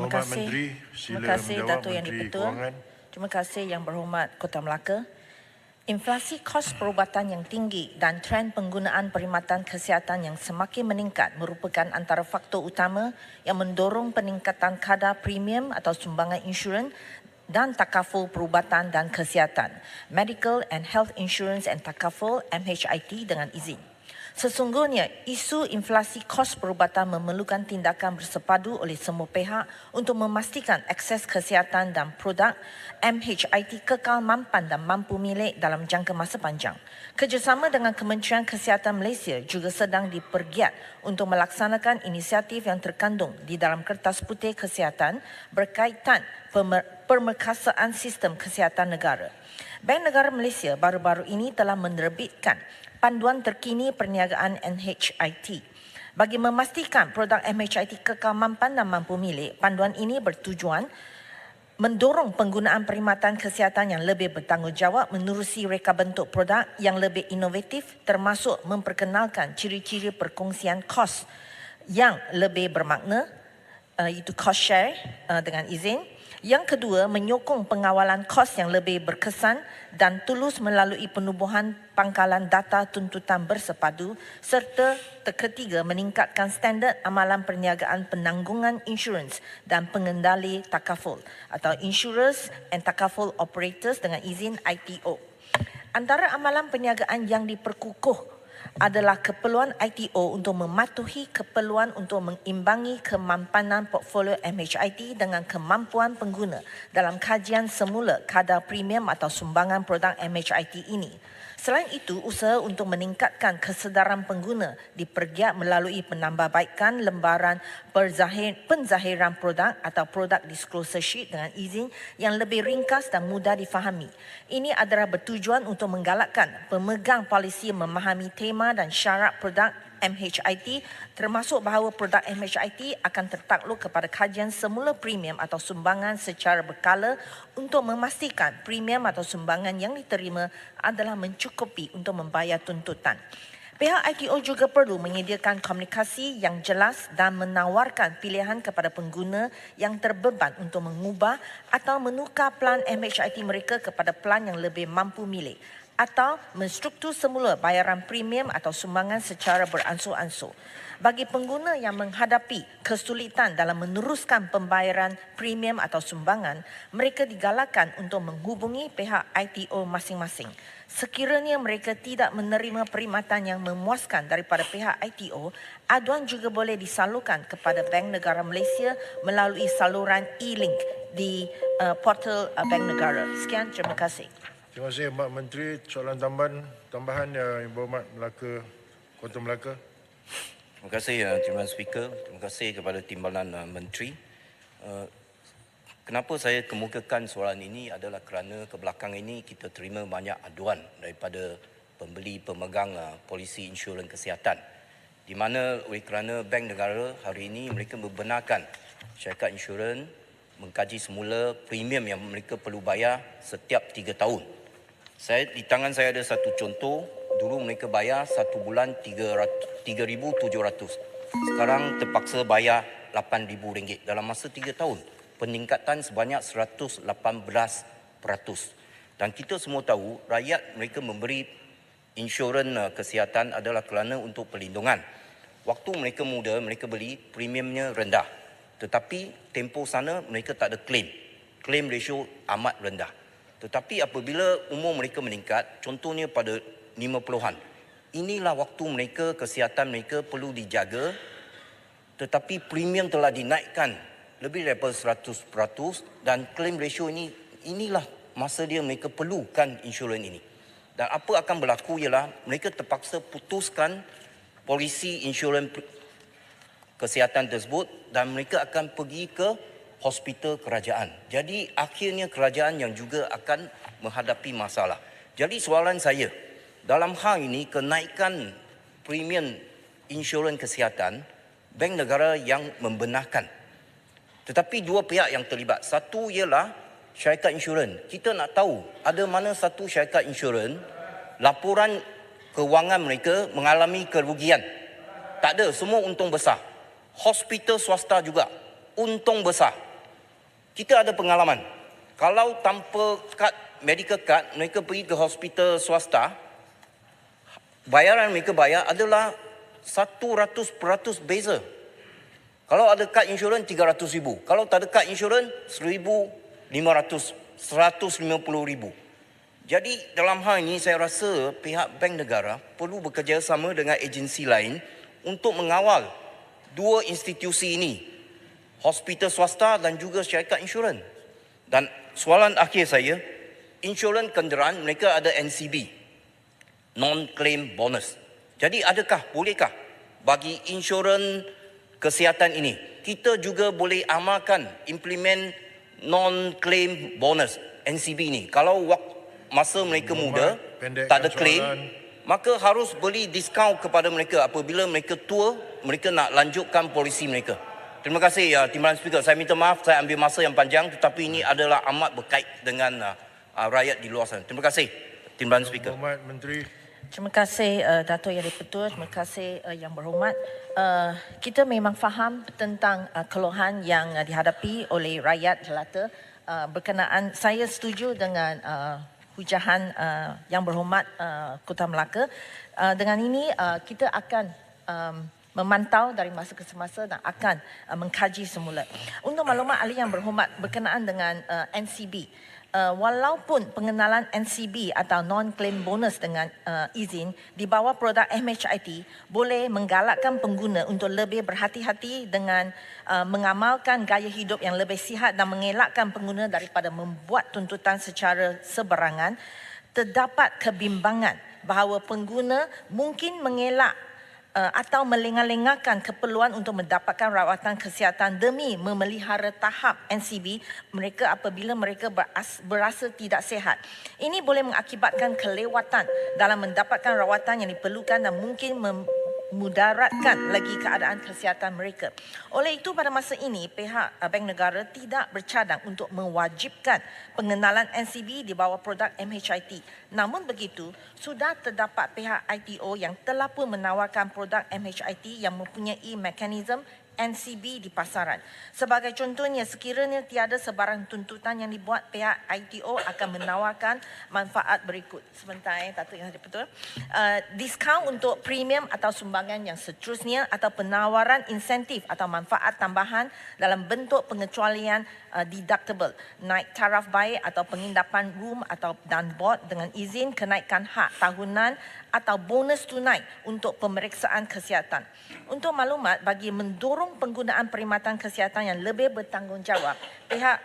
Terima Berhormat kasih. Menteri, Terima sila kasih menjawab Dato' Yang Menteri di-Pertua. Kewangan. Terima kasih Yang Berhormat Kota Melaka. Inflasi kos perubatan yang tinggi dan trend penggunaan perkhidmatan kesihatan yang semakin meningkat merupakan antara faktor utama yang mendorong peningkatan kadar premium atau sumbangan insurans dan takaful perubatan dan kesihatan, Medical and Health Insurance and Takaful MHIT dengan izin. Sesungguhnya, isu inflasi kos perubatan memerlukan tindakan bersepadu oleh semua pihak untuk memastikan akses kesihatan dan produk MHIT kekal mampan dan mampu milik dalam jangka masa panjang. Kerjasama dengan Kementerian Kesihatan Malaysia juga sedang dipergiat untuk melaksanakan inisiatif yang terkandung di dalam Kertas Putih Kesihatan berkaitan pemerkasaan sistem kesihatan negara. Bank Negara Malaysia baru-baru ini telah menerbitkan panduan terkini perniagaan MHIT. Bagi memastikan produk MHIT kekal mampan dan mampu milik, panduan ini bertujuan mendorong penggunaan perkhidmatan kesihatan yang lebih bertanggungjawab menerusi reka bentuk produk yang lebih inovatif termasuk memperkenalkan ciri-ciri perkongsian kos yang lebih bermakna, iaitu cost share dengan izin. Yang kedua, menyokong pengawalan kos yang lebih berkesan dan tulus melalui penubuhan pangkalan data tuntutan bersepadu serta ketiga, meningkatkan standard amalan perniagaan penanggungan insurans dan pengendali takaful atau Insurers and Takaful Operators dengan izin ITO. Antara amalan perniagaan yang diperkukuh adalah keperluan ITO untuk mematuhi keperluan untuk mengimbangi kemampanan portfolio MHIT dengan kemampuan pengguna dalam kajian semula kadar premium atau sumbangan produk MHIT ini. Selain itu, usaha untuk meningkatkan kesedaran pengguna dipergiat melalui penambahbaikan lembaran penzahiran produk atau product disclosure sheet dengan izin yang lebih ringkas dan mudah difahami. Ini adalah bertujuan untuk menggalakkan pemegang polisi memahami tema dan syarat produk MHIT termasuk bahawa produk MHIT akan tertakluk kepada kajian semula premium atau sumbangan secara berkala untuk memastikan premium atau sumbangan yang diterima adalah mencukupi untuk membayar tuntutan. Pihak ITO juga perlu menyediakan komunikasi yang jelas dan menawarkan pilihan kepada pengguna yang terbeban untuk mengubah atau menukar plan MHIT mereka kepada plan yang lebih mampu milik atau menstruktur semula bayaran premium atau sumbangan secara beransur-ansur. Bagi pengguna yang menghadapi kesulitan dalam meneruskan pembayaran premium atau sumbangan, mereka digalakkan untuk menghubungi pihak ITO masing-masing. Sekiranya mereka tidak menerima perkhidmatan yang memuaskan daripada pihak ITO, aduan juga boleh disalurkan kepada Bank Negara Malaysia melalui saluran e-link di portal Bank Negara. Sekian, terima kasih. Terima kasih Mbak Menteri. Soalan tambahan Yang Berhormat Kota Melaka. Terima kasih Timbalan Speaker. Terima kasih kepada Timbalan Menteri. Kenapa saya kemukakan soalan ini adalah kerana kebelakang ini kita terima banyak aduan daripada pembeli pemegang polisi insurans kesihatan, di mana oleh kerana Bank Negara hari ini mereka membenarkan syarikat insurans mengkaji semula premium yang mereka perlu bayar setiap 3 tahun. Di tangan saya ada satu contoh. Dulu mereka bayar satu bulan 3,700. Sekarang terpaksa bayar RM8,000 dalam masa 3 tahun. Peningkatan sebanyak 118%. Dan kita semua tahu rakyat mereka memberi insurans kesihatan adalah kerana untuk perlindungan. Waktu mereka muda, mereka beli premiumnya rendah. Tetapi tempoh sana mereka tak ada claim. Claim ratio amat rendah. Tetapi apabila umur mereka meningkat, contohnya pada 50-an, inilah waktu mereka, kesihatan mereka perlu dijaga, tetapi premium telah dinaikkan lebih daripada 100% dan claim ratio inilah masa dia mereka perlukan insurans ini. Dan apa akan berlaku ialah mereka terpaksa putuskan polisi insurans kesihatan tersebut dan mereka akan pergi ke hospital kerajaan. Jadi akhirnya kerajaan yang juga akan menghadapi masalah. Jadi soalan saya, dalam hal ini kenaikan premium insurans kesihatan, Bank Negara yang membenarkan. Tetapi dua pihak yang terlibat. Satu ialah syarikat insurans. Kita nak tahu ada mana satu syarikat insurans laporan kewangan mereka mengalami kerugian. Tak ada, semua untung besar. Hospital swasta juga untung besar. Kita ada pengalaman. Kalau tanpa medical card, mereka pergi ke hospital swasta, bayaran mereka bayar adalah 100% beza. Kalau ada kad insurans, 300,000. Kalau tak ada kad insurans, 1,500, 150,000. Jadi dalam hal ini saya rasa pihak Bank Negara perlu bekerjasama dengan agensi lain untuk mengawal dua institusi ini, hospital swasta dan juga syarikat insurans. Dan soalan akhir saya, insurans kenderaan mereka ada NCB, non-claim bonus. Jadi bolehkah bagi insurans kesihatan ini, kita juga boleh amalkan, implement non-claim bonus NCB ini. Kalau masa mereka muda, tak ada claim, maka harus beli diskaun kepada mereka apabila mereka tua, mereka nak lanjutkan polisi mereka. Terima kasih Timbalan Speaker. Saya minta maaf saya ambil masa yang panjang, tetapi ini adalah amat berkait dengan rakyat di luar sana. Terima kasih Timbalan Speaker. Berhormat Menteri. Terima kasih Dato' Yang di-Pertua, terima kasih Yang Berhormat. Kita memang faham tentang keluhan yang dihadapi oleh rakyat jelata berkenaan. Saya setuju dengan hujahan Yang Berhormat Kota Melaka. Dengan ini kita akan memantau dari masa ke semasa dan akan mengkaji semula. Untuk maklumat ahli yang berhormat berkenaan dengan NCB, walaupun pengenalan NCB atau non-claim bonus dengan izin di bawah produk MHIT boleh menggalakkan pengguna untuk lebih berhati-hati dengan mengamalkan gaya hidup yang lebih sihat dan mengelakkan pengguna daripada membuat tuntutan secara seberangan, terdapat kebimbangan bahawa pengguna mungkin mengelak atau melengah-lengahkan keperluan untuk mendapatkan rawatan kesihatan demi memelihara tahap NCB mereka apabila mereka berasa tidak sihat. Ini boleh mengakibatkan kelewatan dalam mendapatkan rawatan yang diperlukan dan mungkin memudaratkan lagi keadaan kesihatan mereka. Oleh itu pada masa ini pihak Bank Negara tidak bercadang untuk mewajibkan pengenalan NCB di bawah produk MHIT. Namun begitu, sudah terdapat pihak ITO yang telah pun menawarkan produk MHIT yang mempunyai mekanisme NCB di pasaran. Sebagai contohnya, sekiranya tiada sebarang tuntutan yang dibuat, pihak ITO akan menawarkan manfaat berikut. Sebentar, Dato' Yang di-Pertua. Diskaun untuk premium atau sumbangan yang seterusnya atau penawaran insentif atau manfaat tambahan dalam bentuk pengecualian deductible, naik taraf baik atau pengindapan room atau dan board dengan izin kenaikan hak tahunan atau bonus tunai untuk pemeriksaan kesihatan. Untuk maklumat, bagi mendorong penggunaan perkhidmatan kesihatan yang lebih bertanggungjawab, pihak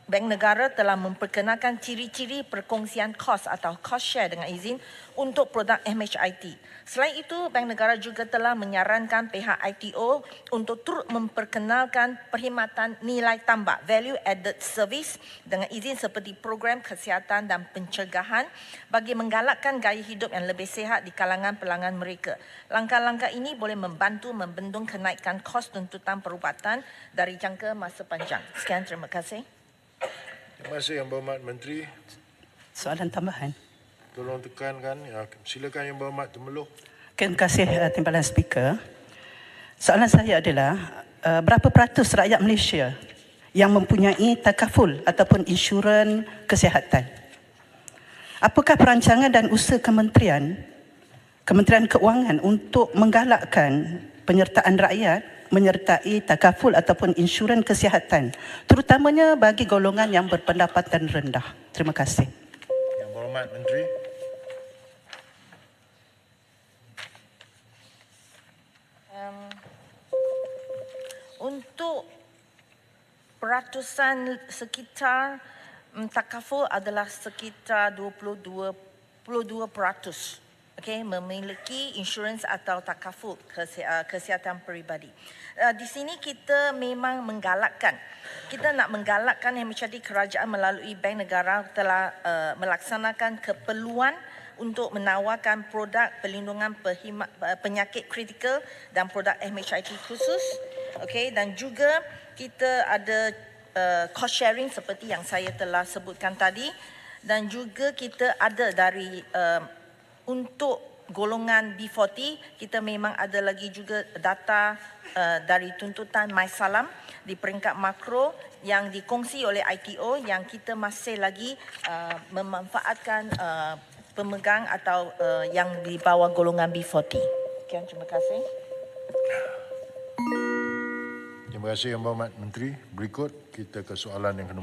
Bank Negara telah memperkenalkan ciri-ciri perkongsian kos atau cost share dengan izin untuk produk MHIT. Selain itu, Bank Negara juga telah menyarankan pihak ITO untuk turut memperkenalkan perkhidmatan nilai tambah value added service dengan izin seperti program kesihatan dan pencegahan bagi menggalakkan gaya hidup yang lebih sihat di kalangan pelanggan mereka. Langkah-langkah ini boleh membantu membendung kenaikan kos tuntutan perubatan dari jangka masa panjang. Sekian, terima kasih. Terima kasih Yang Berhormat Menteri. Soalan tambahan. Tolong tekankan. Silakan Yang Berhormat Temelloh. Terima kasih Timbalan Speaker. Soalan saya adalah berapa peratus rakyat Malaysia yang mempunyai takaful ataupun insurans kesihatan? Apakah perancangan dan usaha Kementerian Keuangan untuk menggalakkan penyertaan rakyat menyertai takaful ataupun insurans kesihatan, terutamanya bagi golongan yang berpendapatan rendah? Terima kasih. Yang Berhormat Menteri. Untuk peratusan sekitar takaful adalah sekitar 22%. Okay, memiliki insurans atau takaful kesihatan peribadi. Di sini kita memang menggalakkan. Kita nak menggalakkan yang menjadi kerajaan melalui Bank Negara telah melaksanakan keperluan untuk menawarkan produk perlindungan penyakit kritikal dan produk MHIT khusus. Okay, dan juga kita ada cost sharing seperti yang saya telah sebutkan tadi, dan juga kita ada dari untuk golongan B40, kita memang ada lagi juga data dari tuntutan MySalam di peringkat makro yang dikongsi oleh ITO yang kita masih lagi memanfaatkan pemegang atau yang di bawah golongan B40. Sekian, terima kasih. Terima kasih Yang Berhormat Menteri. Berikut kita ke soalan yang ke-16.